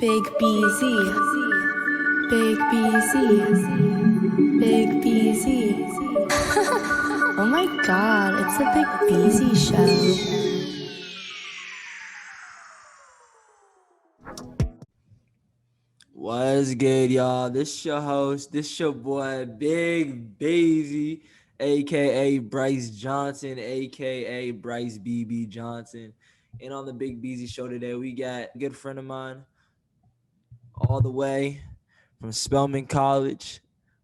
Big Beezy, Big Beezy, Big Beezy. Oh my god, it's the Big Beezy show. What's good, y'all? This your host, this your boy, Big Beezy, aka Bryce Johnson, aka Bryce BB Johnson. And on the Big Beezy show today, we got a good friend of mine, all the way from Spelman College,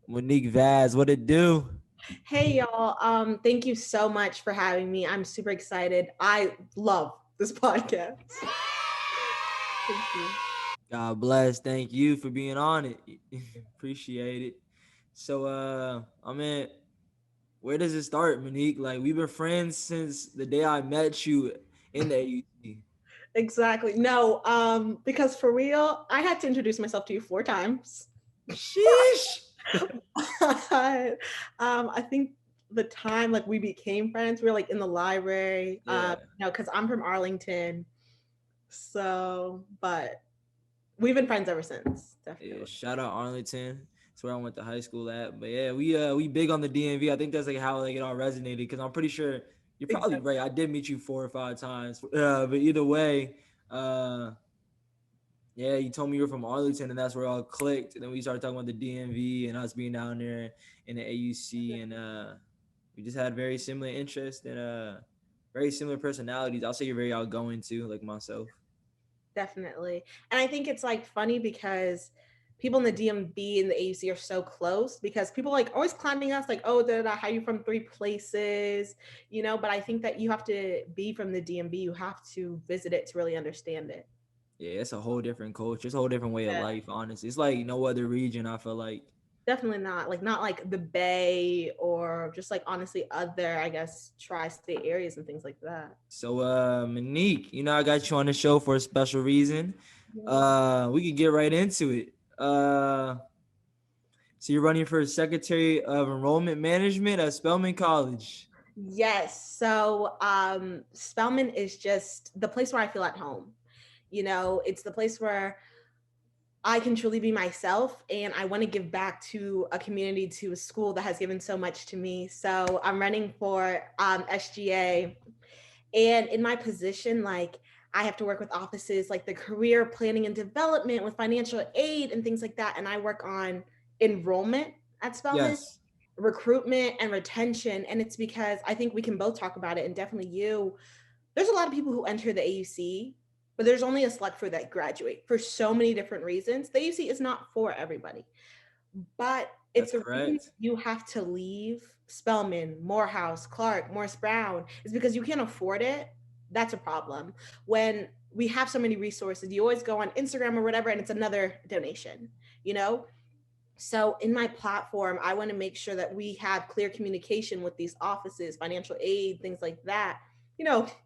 Monique Vaz. What it do? Hey y'all, thank you so much for having me. I'm super excited. I love this podcast. Thank you. God bless. Thank you for being on it. Appreciate it. So, where does it start, Monique? Like, we've been friends since the day I met you in the AUC. Exactly. No, because for real, I had to introduce myself to you 4 times. Sheesh. I think the time like we became friends, we were like in the library. Yeah. Because I'm from Arlington. So, but we've been friends ever since. Definitely. Yeah, shout out Arlington. That's where I went to high school at. But yeah, we big on the DMV. I think that's like how like it all resonated because I'm pretty sure you're probably Exactly. right. I did meet you 4 or 5 times. But either way, yeah, you told me you were from Arlington and that's where it all clicked. And then we started talking about the DMV and us being down there in the AUC and we just had very similar interests and very similar personalities. I'll say you're very outgoing too, like myself. Definitely. And I think it's like funny because people in the DMV and the AUC are so close because people like always clowning us like, oh, how you from 3 places, but I think that you have to be from the DMV. You have to visit it to really understand it. Yeah, it's a whole different culture. It's a whole different way of Yeah. life, honestly. It's like no other region, I feel like. Definitely not like the Bay or just like honestly other, I guess, tri-state areas and things like that. So Monique, I got you on the show for a special reason. We can get right into it. So you're running for Secretary of Enrollment Management at Spelman College. Yes. So Spelman is just the place where I feel at home. It's the place where I can truly be myself and I want to give back to a community, to a school that has given so much to me. So I'm running for SGA. And in my position, like I have to work with offices like the career planning and development with financial aid and things like that. And I work on enrollment at Spelman, Yes. recruitment and retention. And it's because I think we can both talk about it, and definitely there's a lot of people who enter the AUC, but there's only a select few that graduate for so many different reasons. The AUC is not for everybody, but if That's the reason correct. you have to leave Spelman, Morehouse, Clark, Morris Brown is because you can't afford it, that's a problem. When we have so many resources, you always go on Instagram or whatever, and it's another donation, you know? So in my platform, I want to make sure that we have clear communication with these offices, financial aid, things like that,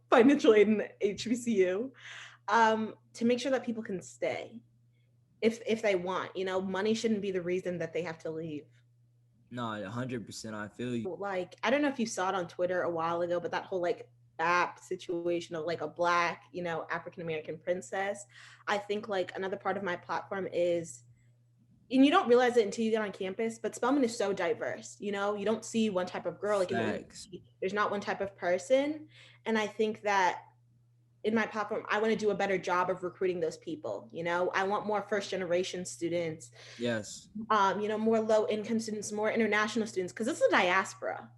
financial aid and HBCU, to make sure that people can stay if they want. Money shouldn't be the reason that they have to leave. No, 100%. I feel you. Like, I don't know if you saw it on Twitter a while ago, but that whole like app situation of like a black, African American princess. I think like another part of my platform is, and you don't realize it until you get on campus, but Spelman is so diverse. You don't see one type of girl like in the Facts. AUC. There's not one type of person. And I think that in my platform, I want to do a better job of recruiting those people. I want more first generation students, Yes. more low income students, more international students, because it's a diaspora,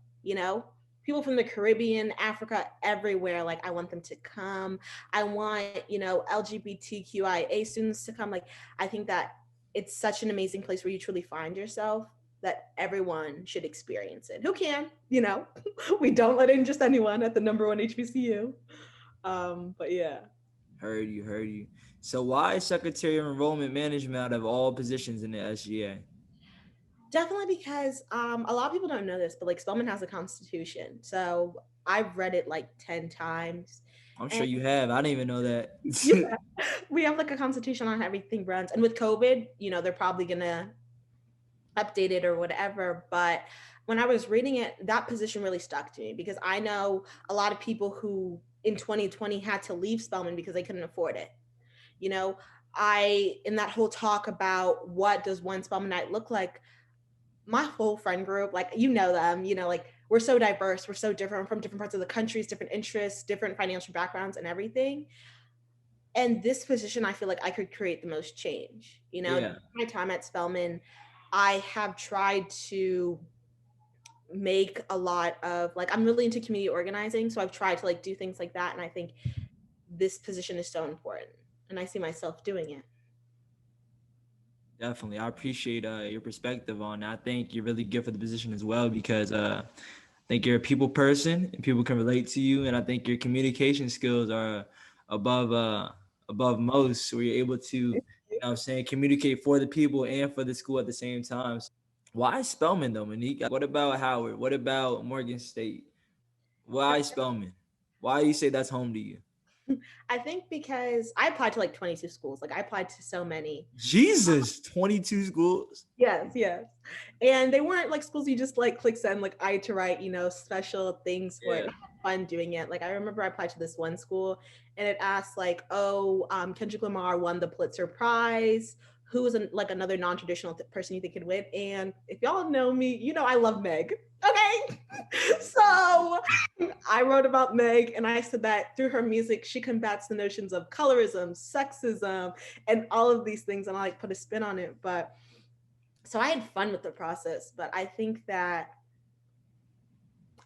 people from the Caribbean, Africa, everywhere. Like, I want them to come. I want, LGBTQIA students to come. Like, I think that it's such an amazing place where you truly find yourself, that everyone should experience it. Who can, we don't let in just anyone at the #1 HBCU. But yeah. Heard you. So why Secretary of Enrollment Management out of all positions in the SGA? Definitely because a lot of people don't know this, but like Spelman has a constitution. So I've read it like 10 times. I'm sure And you have. I didn't even know that. yeah, we have like a constitution on how everything runs. And with COVID, they're probably gonna update it or whatever. But when I was reading it, that position really stuck to me because I know a lot of people who in 2020 had to leave Spelman because they couldn't afford it. in that whole talk about what does one Spelman night look like, my whole friend group, like, you know them, like, we're so diverse, we're so different from different parts of the countries, different interests, different financial backgrounds and everything. And this position, I feel like I could create the most change. Yeah. My time at Spelman, I have tried to make a lot of, like, I'm really into community organizing, so I've tried to, like, do things like that, and I think this position is so important, and I see myself doing it. Definitely. I appreciate your perspective on that. I think you're really good for the position as well because I think you're a people person and people can relate to you. And I think your communication skills are above above most. So you're able to, what I'm saying, communicate for the people and for the school at the same time. So why Spelman though, Monique? What about Howard? What about Morgan State? Why Spelman? Why do you say that's home to you? I think because I applied to like 22 schools. Like, I applied to so many. Jesus, 22 schools. Yes, yes. And they weren't like schools you just like click send, like, I had to write, special things for it. Yeah. I had fun doing it. Like, I remember I applied to this one school and it asked, like, oh, Kendrick Lamar won the Pulitzer Prize. Who is like another non-traditional person you think could win? And if y'all know me, I love Meg. Okay. So I wrote about Meg and I said that through her music, she combats the notions of colorism, sexism, and all of these things. And I like put a spin on it. But so I had fun with the process, but I think that,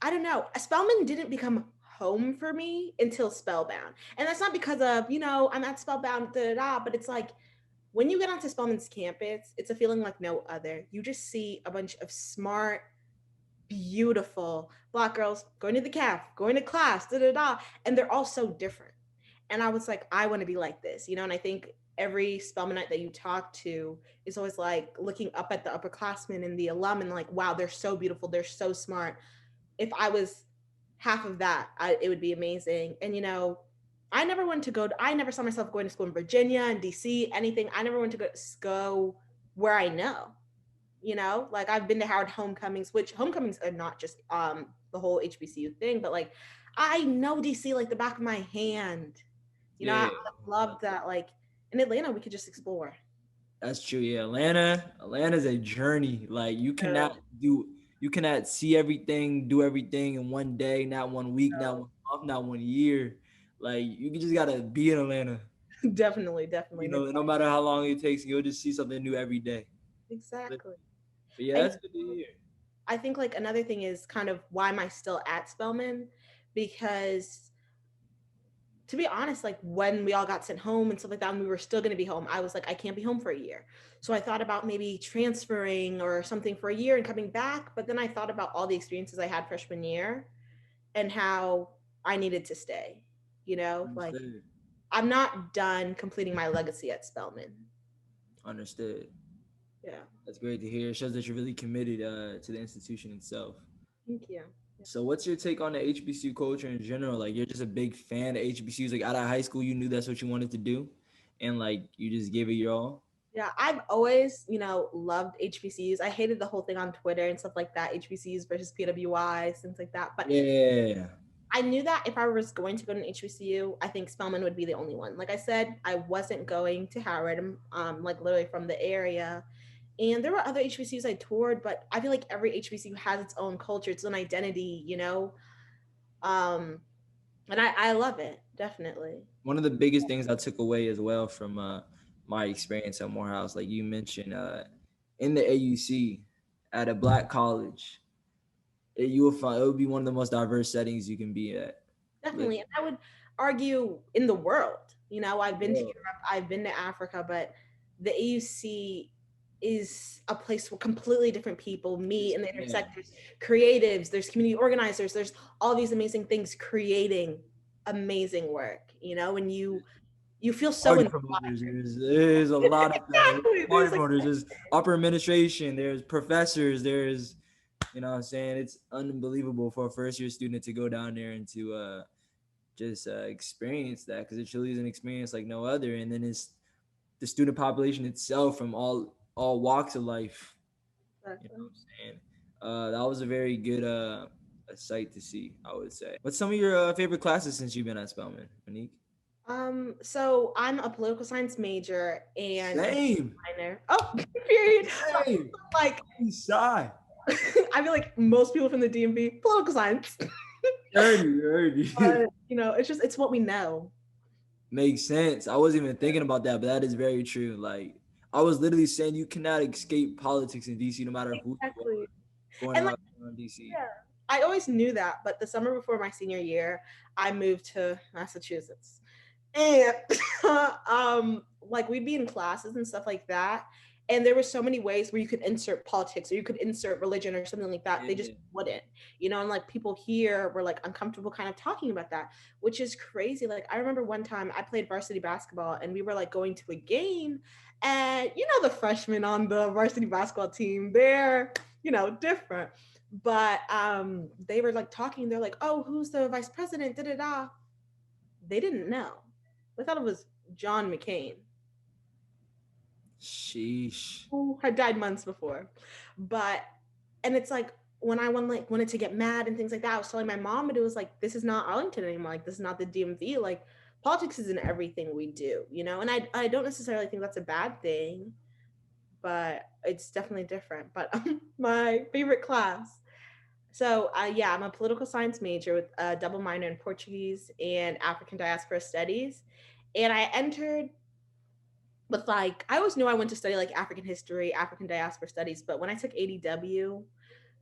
I don't know, Spelman didn't become home for me until Spellbound. And that's not because of, I'm at Spellbound, but it's like, when you get onto Spelman's campus, it's a feeling like no other. You just see a bunch of smart, beautiful Black girls going to the caf, going to class, and they're all so different. And I was like, I want to be like this, and I think every Spelmanite that you talk to is always like looking up at the upperclassmen and the alum and like, wow, they're so beautiful, they're so smart. If I was half of that, it would be amazing. And I never saw myself going to school in Virginia and DC, anything. I never went to go where I know. Like, I've been to Howard homecomings, which homecomings are not just the whole HBCU thing, but like, I know DC like the back of my hand. Yeah. I love that. Like, in Atlanta, we could just explore. That's true. Yeah, Atlanta's a journey. Like you cannot see everything, do everything in one day, not 1 week, not 1 month, not 1 year. Like you just gotta be in Atlanta. Definitely, definitely. No matter how long it takes, you'll just see something new every day. Exactly. But yeah, And that's good to hear. I think like another thing is kind of why am I still at Spelman? Because, to be honest, like, when we all got sent home and stuff like that, and we were still going to be home, I was like, I can't be home for a year. So I thought about maybe transferring or something for a year and coming back. But then I thought about all the experiences I had freshman year and how I needed to stay. Like, Understood. I'm not done completing my legacy at Spelman. Understood. Yeah. That's great to hear. It shows that you're really committed to the institution itself. Thank you. So what's your take on the HBCU culture in general? Like you're just a big fan of HBCUs. Like out of high school, you knew that's what you wanted to do, and like you just gave it your all. Yeah, I've always, loved HBCUs. I hated the whole thing on Twitter and stuff like that, HBCUs versus PWIs, things like that. But Yeah. I knew that if I was going to go to an HBCU, I think Spelman would be the only one. Like I said, I wasn't going to Howard. I'm like literally from the area. And there were other HBCUs I toured, but I feel like every HBCU has its own culture, its own identity, And I love it, definitely. One of the biggest things I took away as well from my experience at Morehouse, like you mentioned, in the AUC at a Black college, you will find it would be one of the most diverse settings you can be at. Definitely. And I would argue in the world. I've been to Yeah. Europe, I've been to Africa, but the AUC is a place where completely different people meet and they intersect. There's creatives, there's community organizers, there's all these amazing things creating amazing work, and you feel so Party inspired. promoters. There's a lot of things. Exactly. Party promoters. There's upper administration. There's professors. There's, you know what I'm saying? It's unbelievable for a first year student to go down there and to just experience that because it truly is an experience like no other. And then it's the student population itself from all walks of life. You know what I'm saying? That was a very good a sight to see, I would say. What's some of your favorite classes since you've been at Spelman, Monique? So I'm a political science major and a Same. minor. Oh, period. Same. Like, He's shy. I feel like most people from the DMV, political science. Dirty. But it's what we know. Makes sense. I wasn't even thinking about that, but that is very true. Like I was literally saying you cannot escape politics in DC no matter who you Exactly. are going And like, around DC. yeah, I always knew that, but the summer before my senior year, I moved to Massachusetts. And like we'd be in classes and stuff like that. And there were so many ways where you could insert politics or you could insert religion or something like that. They just Yeah. wouldn't, and like people here were like uncomfortable kind of talking about that, which is crazy. Like I remember one time I played varsity basketball and we were like going to a game, and the freshmen on the varsity basketball team, they're, different. But they were like talking, they're like, oh, who's the vice president? Da da da. They didn't know. They thought it was John McCain, Sheesh. who had died months before. But and it's like when I wanted to get mad and things like that, I was telling my mom, but it was like, this is not Arlington anymore. Like this is not the DMV. Like politics is in everything we do, And I don't necessarily think that's a bad thing, but it's definitely different. But my favorite class. So yeah, I'm a political science major with a double minor in Portuguese and African diaspora studies. And I entered with like, I always knew I went to study like African history, African diaspora studies, but when I took ADW,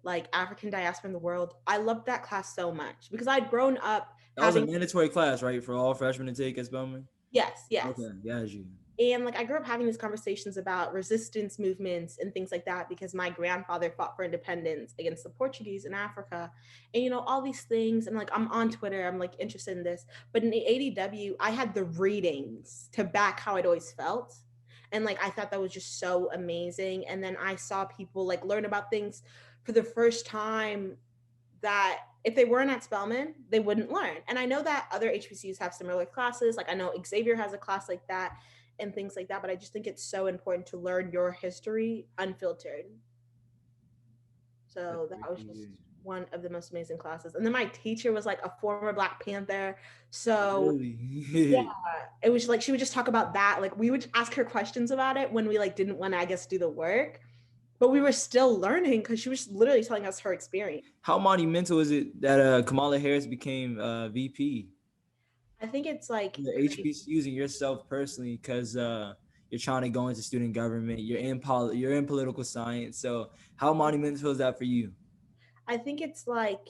like African diaspora in the world, I loved that class so much because I'd grown up That was a having, mandatory class, right, for all freshmen to take at Spelman? yes, yes. Okay, yeah, you. And like I grew up having these conversations about resistance movements and things like that because my grandfather fought for independence against the Portuguese in Africa, and all these things. And like I'm on Twitter, I'm like interested in this. But in the ADW, I had the readings to back how I'd always felt. And like I thought that was just so amazing. And then I saw people like learn about things for the first time that if they weren't at Spelman, they wouldn't learn. And I know that other HBCUs have similar classes. Like I know Xavier has a class like that and things like that. But I just think it's so important to learn your history unfiltered. That's So that great was to hear. just one of the most amazing classes. And then my teacher was like a former Black Panther. So yeah, Really? it was like she would just talk about that. Like we would ask her questions about it when we like didn't want to, I guess, do the work. But we were still learning because she was literally telling us her experience. How monumental is it that Kamala Harris became VP? I think it's like The HBCUs and yourself personally, because you're trying to go into student government, you're in political science. So how monumental is that for you? I think it's like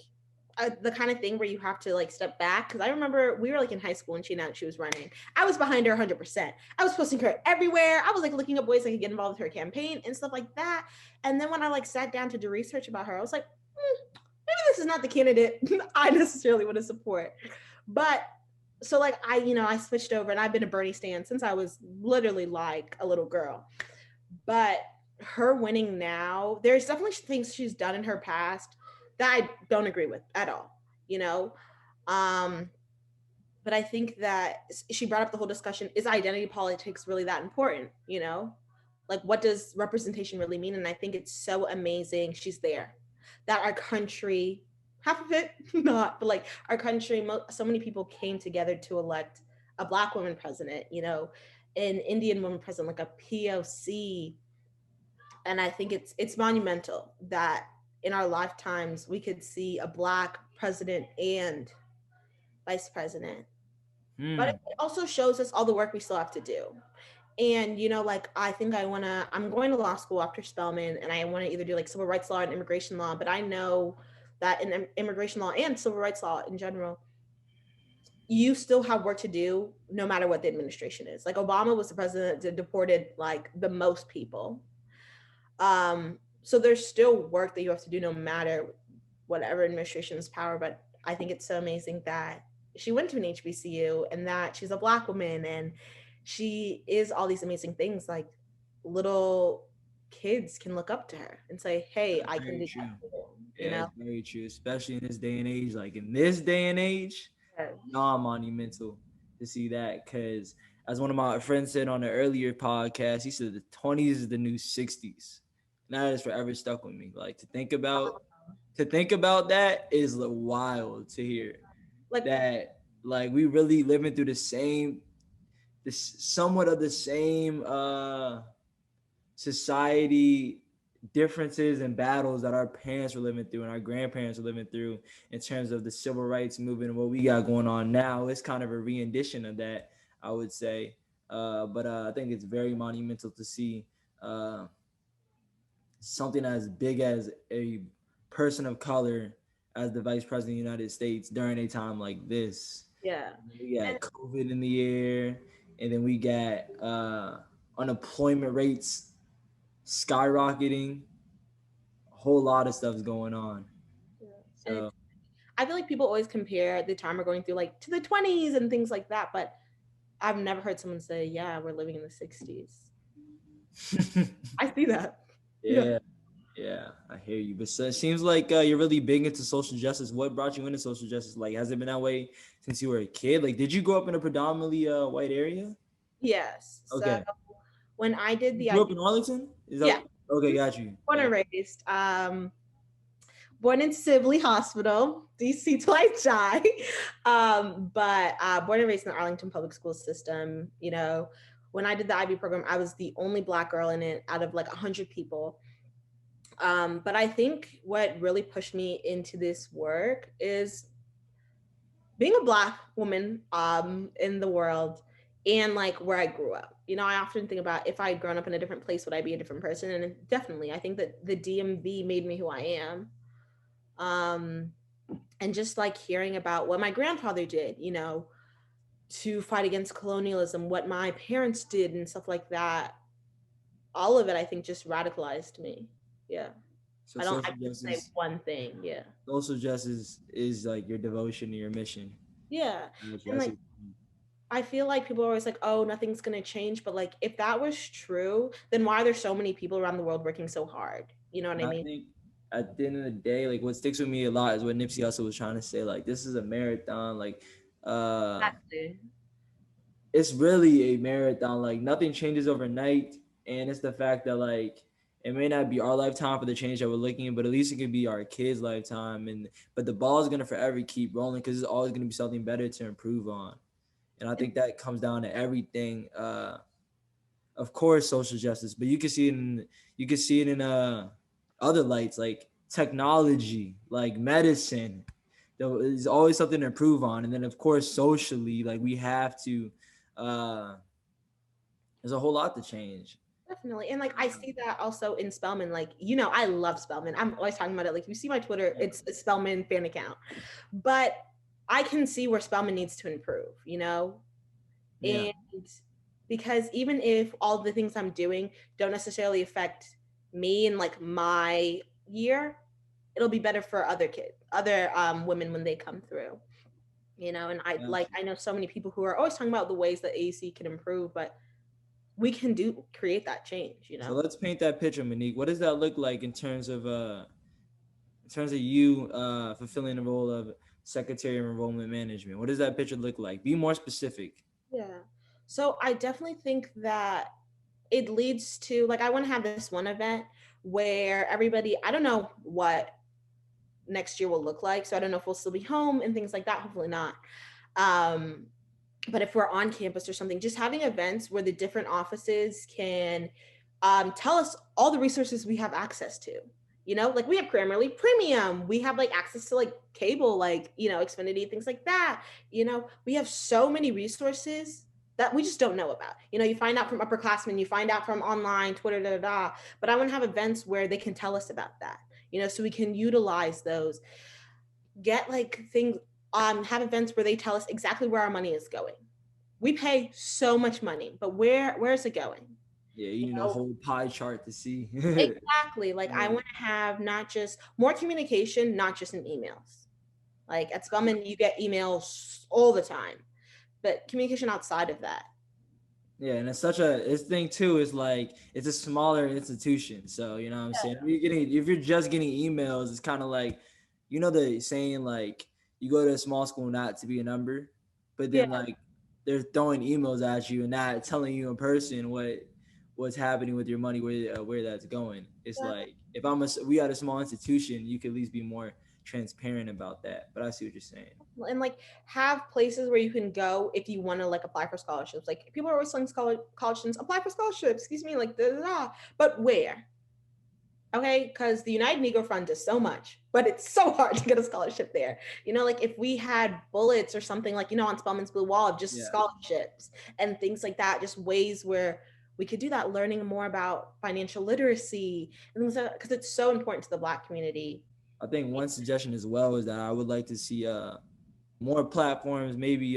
the kind of thing where you have to like step back. Cause I remember we were like in high school and she announced she was running. I was behind her 100%. I was posting her everywhere. I was like looking up ways I could get involved with her campaign and stuff like that. And then when I like sat down to do research about her, I was like, maybe this is not the candidate I necessarily want to support. But so like I switched over and I've been a Bernie stan since I was literally like a little girl. But her winning now, there's definitely things she's done in her past that I don't agree with at all, you know? Um, but I think that she brought up the whole discussion, is identity politics really that important, Like, what does representation really mean? And I think it's so amazing she's there. That our country, half of it, not, but like our country, so many people came together to elect a Black woman president, an Indian woman president, like a POC. And I think it's monumental that in our lifetimes we could see a Black president and vice president. But it Hmm. also shows us all the work we still have to do. And like I think I'm going to law school after Spelman, and I want to either do like civil rights law and immigration law. But I know that in immigration law and civil rights law in general, you still have work to do no matter what the administration is. Like Obama was the president that deported like the most people. So there's still work that you have to do no matter whatever administration's power. But I think it's so amazing that she went to an HBCU and that she's a Black woman and she is all these amazing things. Like little kids can look up to her and say, hey, That's I can very do true. that too, you Yeah, know? it's very true, especially in this day and age. Like in this day and age, Yeah. non-monumental to see that, because as one of my friends said on the earlier podcast, he said the 20s is the new 60s. And that has forever stuck with me. Like to think about that is wild to hear Like that. Like we really living through this somewhat of the same society differences and battles that our parents were living through and our grandparents were living through in terms of the civil rights movement and what we got going on now. It's kind of a rendition of that, I would say. But I think it's very monumental to see uh, something as big as a person of color as the vice president of the United States during a time like this. Yeah. We got And COVID in the air, and then we got unemployment rates skyrocketing. A whole lot of stuff's going on. yeah. And So I feel like people always compare the time we're going through like to the 20s and things like that, but I've never heard someone say, "Yeah, we're living in the 60s." I see that. Yeah. yeah, yeah, I hear you. But so it seems like you're really big into social justice. What brought you into social justice? Like, has it been that way since you were a kid? Like, did you grow up in a predominantly white area? Yes. So Okay. when I did You the grew up IB, in Arlington? Is that yeah, okay? Got you. born Yeah. and raised, born in Sibley Hospital, DC till I die. But born and raised in the Arlington Public School System. You know, when I did the IB program, I was the only Black girl in it out of like 100 people. But I think what really pushed me into this work is being a Black woman in the world and like where I grew up. You know, I often think about if I had grown up in a different place, would I be a different person? And definitely, I think that the DMV made me who I am. Um, and just like hearing about what my grandfather did, you know, to fight against colonialism, what my parents did, and stuff like that. All of it, I think, just radicalized me. Yeah, So I can say one thing. Yeah, social justice is like your devotion to your mission. yeah, Gotcha. and I like see. I feel like people are always like, oh, nothing's gonna change. But like, if that was true, then why are there so many people around the world working so hard? You know what And I I mean? think at the end of the day, like what sticks with me a lot is what Nipsey Hussle was trying to say. Like this is a marathon. Like uh Exactly. it's really a marathon. Like nothing changes overnight. And it's the fact that like it may not be our lifetime for the change that we're looking at, but at least it could be our kids' lifetime. And but the ball is gonna forever keep rolling because there's always gonna be something better to improve on. And I And think that comes down to everything. Of course, social justice, but you can see it in other lights like technology, like medicine. There's always something to improve on, and then of course socially, like we have to. Uh, there's a whole lot to change. definitely. And like I see that also in Spelman. Like, you know, I love Spelman. I'm always talking about it. Like, you see my Twitter, it's a Spelman fan account. But I can see where Spelman needs to improve, you know? Yeah, And because even if all the things I'm doing don't necessarily affect me and like my year, it'll be better for other kids, other women when they come through. You know, and gotcha. I know so many people who are always talking about the ways that AC can improve, but we can create that change, you So know? let's paint that picture, Monique. What does that look like in terms of you fulfilling the role of Secretary of Enrollment Management? What does that picture look like? Be more specific. Yeah. So I definitely think that it leads to like I want to have this one event where everybody, I don't know what next year will look like. So I don't know if we'll still be home and things like that. Hopefully not. Um, but if we're on campus or something, just having events where the different offices can tell us all the resources we have access to. You know, like we have Grammarly Premium, we have like access to like cable, like, you know, Xfinity, things like that. You know, we have so many resources that we just don't know about. You know, you find out from upperclassmen, you find out from online, Twitter, da da da. But I want to have events where they can tell us about that, you know, so we can utilize those, get like things, have events where they tell us exactly where our money is going. We pay so much money, but where is it going? Yeah, You you need a know, whole pie chart to see. exactly. Like I Yeah. want to have not just more communication, not just in emails. Like at Spelman, you get emails all the time, but communication outside of that. Yeah, and it's such a this thing too is like it's a smaller institution. So you know what I'm saying? If you're just getting emails, it's kind of like you know the saying like you go to a small school not to be a number, but Yeah, then like they're throwing emails at you and not telling you in person what's happening with your money, where that's going. It's yeah, like if we had a small institution, you could at least be more transparent about that. But I see what you're saying. And like have places where you can go if you want to like apply for scholarships. Like people are always telling college students apply for scholarships, excuse me, like da, da, da. But where? Okay, because the United Negro Fund does so much, but it's so hard to get a scholarship there. You know, like if we had bullets or something like, you know, on Spelman's Blue Wall of just scholarships and things like that, just ways where we could do that, learning more about financial literacy and things like that, because it's so important to the Black community. I think one suggestion as well is that I would like to see more platforms, maybe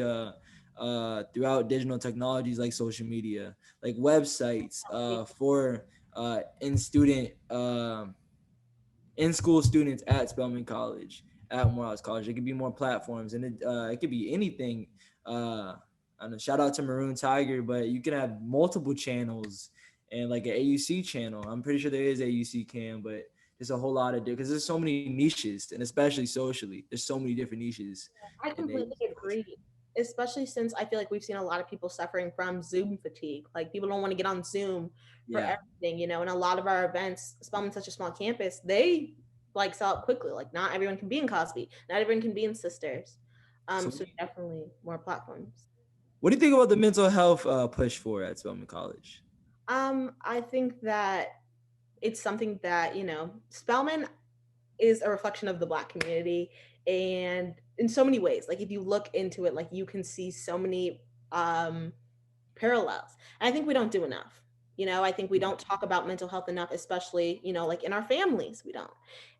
throughout digital technologies like social media, like websites for in school students at Spelman College, at Morehouse College. It could be more platforms, and it could be anything. I know, shout out to Maroon Tiger, but you can have multiple channels and like an AUC channel. I'm pretty sure there is AUC Cam, but there's a whole lot of because there's so many niches, and especially socially, there's so many different niches. I completely agree, especially since I feel like we've seen a lot of people suffering from Zoom fatigue. Like people don't want to get on Zoom for everything, you know, and a lot of our events, Spelman's such a small campus, they like sell out quickly. Like not everyone can be in Cosby, not everyone can be in Sisters. So definitely more platforms. What do you think about the mental health push for at Spelman College? I think that it's something that, you know, Spelman is a reflection of the Black community, and in so many ways, like if you look into it, like you can see so many parallels. And I think we don't do enough. You know, I think we don't talk about mental health enough, especially, you know, like in our families, we don't.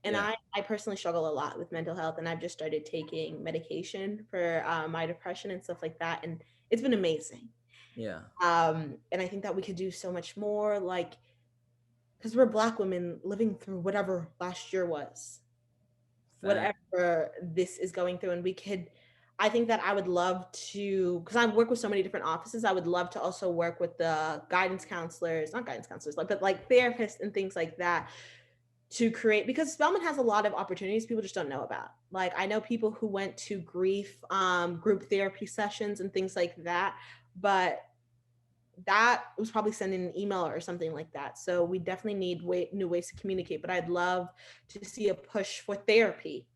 And I personally struggle a lot with mental health, and I've just started taking medication for my depression and stuff like that. And it's been amazing. Yeah. And I think that we could do so much more, like, because we're Black women living through whatever last year was, whatever this is going through. And we could, I think that I would love to, because I work with so many different offices, I would love to also work with the guidance counselors, not guidance counselors, like, but like therapists and things like that to create, because Spelman has a lot of opportunities people just don't know about. Like I know people who went to grief group therapy sessions and things like that, but that was probably sending an email or something like that. So we definitely need new ways to communicate, but I'd love to see a push for therapy,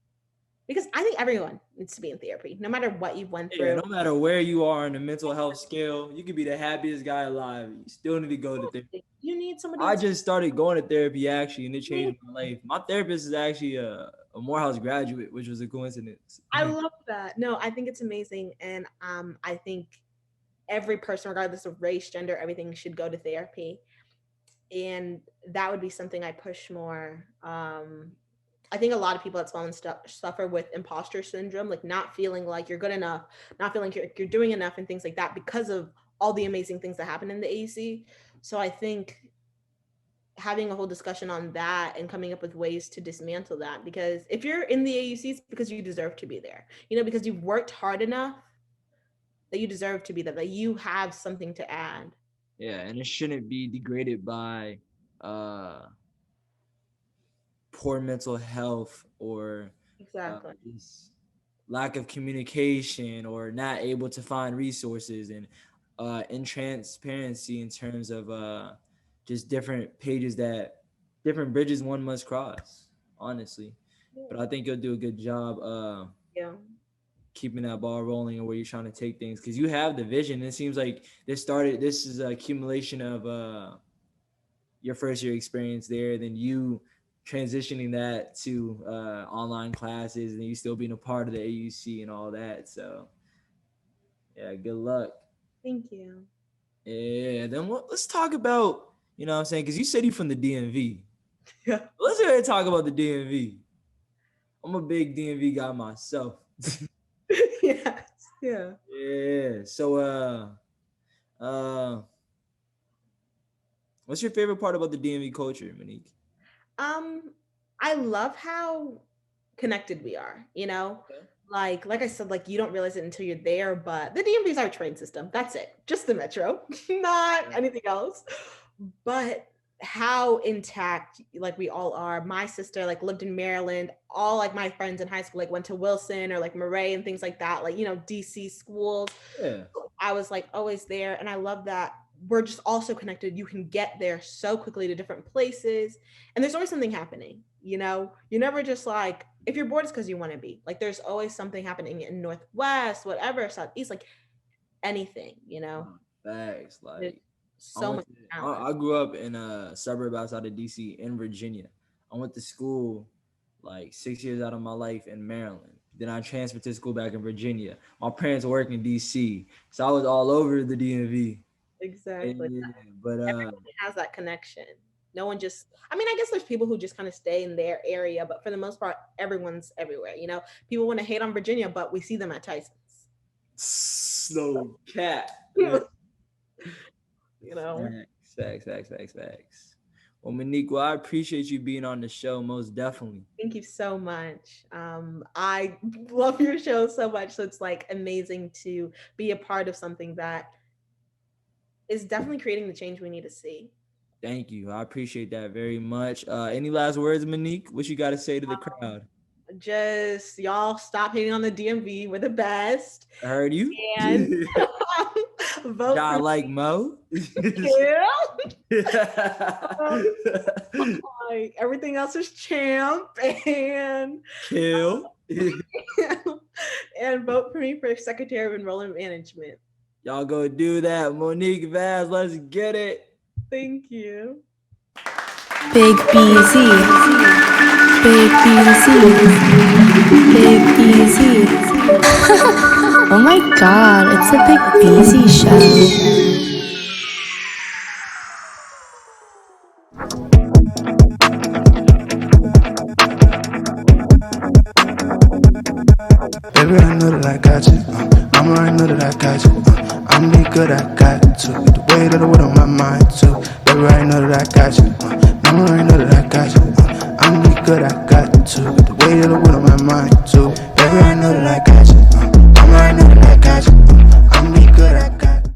because I think everyone needs to be in therapy, no matter what you've went through. Yeah, no matter where you are on the mental health scale, you could be the happiest guy alive. You still need to go to therapy. You need somebody. I just started going to therapy actually, and it changed my life. My therapist is actually a Morehouse graduate, which was a coincidence. I love that. No, I think it's amazing. And I think every person, regardless of race, gender, everything, should go to therapy. And that would be something I push more. I think a lot of people at Spelman suffer with imposter syndrome, like not feeling like you're good enough, not feeling like you're doing enough and things like that because of all the amazing things that happen in the AUC. So I think having a whole discussion on that and coming up with ways to dismantle that, because if you're in the AUC, it's because you deserve to be there, you know, because you've worked hard enough that you deserve to be there, that you have something to add. Yeah, and it shouldn't be degraded by poor mental health or just lack of communication or not able to find resources and intransparency in terms of just different pages different bridges one must cross, honestly. But I think you'll do a good job keeping that ball rolling and where you're trying to take things, because you have the vision. It seems like this is an accumulation of your first year experience there, then you transitioning that to online classes, and you still being a part of the AUC and all that. So yeah, good luck. Thank you. Yeah, then let's talk about, you know what I'm saying, because you said you're from the DMV. Yeah. Let's go ahead and talk about the DMV. I'm a big DMV guy myself. Yes. Yeah. Yeah. So what's your favorite part about the DMV culture, Monique? I love how connected we are, you know? Okay. Like I said, like you don't realize it until you're there, but the DMV is our train system. That's it. Just the metro, not anything else. But how intact like we all are. My sister like lived in Maryland. All like my friends in high school like went to Wilson or like Murray and things like that, like, you know, DC schools. Yeah. I was like always there, and I love that we're just also connected. You can get there so quickly to different places, and there's always something happening, you know? You're never just like if you're bored, it's because you want to be. Like there's always something happening in Northwest, whatever, Southeast, like anything, you know. Facts. Like There's so much talent. I grew up in a suburb outside of DC in Virginia. I went to school like 6 years out of my life in Maryland. Then I transferred to school back in Virginia. My parents work in DC, so I was all over the DMV. Exactly. Yeah, but Everyone has that connection. No one just, I mean, I guess there's people who just kind of stay in their area, but for the most part, everyone's everywhere. You know, people want to hate on Virginia, but we see them at Tyson's. Snow cat. You know, Facts. Well, Monique, well, I appreciate you being on the show, most definitely. thank you so much. I love your show so much. So it's like amazing to be a part of something that is definitely creating the change we need to see. Thank you. I appreciate that very much. Any last words, Monique? What you got to say to the crowd? Just y'all stop hating on the DMV. We're the best. I heard you. And vote Y'all for like Mo? Yeah. Like everything else is champ and Kill. and vote for me for Secretary of Enrollment Management. Y'all go do that. Monique Vaz, let's get it. Thank you. Big Beezy. Big Beezy. Big Beezy. Oh my god, it's a Big Beezy show. Baby, I know that I got you. Mama, I know that I got you. I'm be good, I got to. The way that I went on my mind too. Baby, I know that I got you. Mama, I know that I got you. I'm be good, I got to. The way that I went on my mind too. Baby, I know that I got you. Mama, I know that I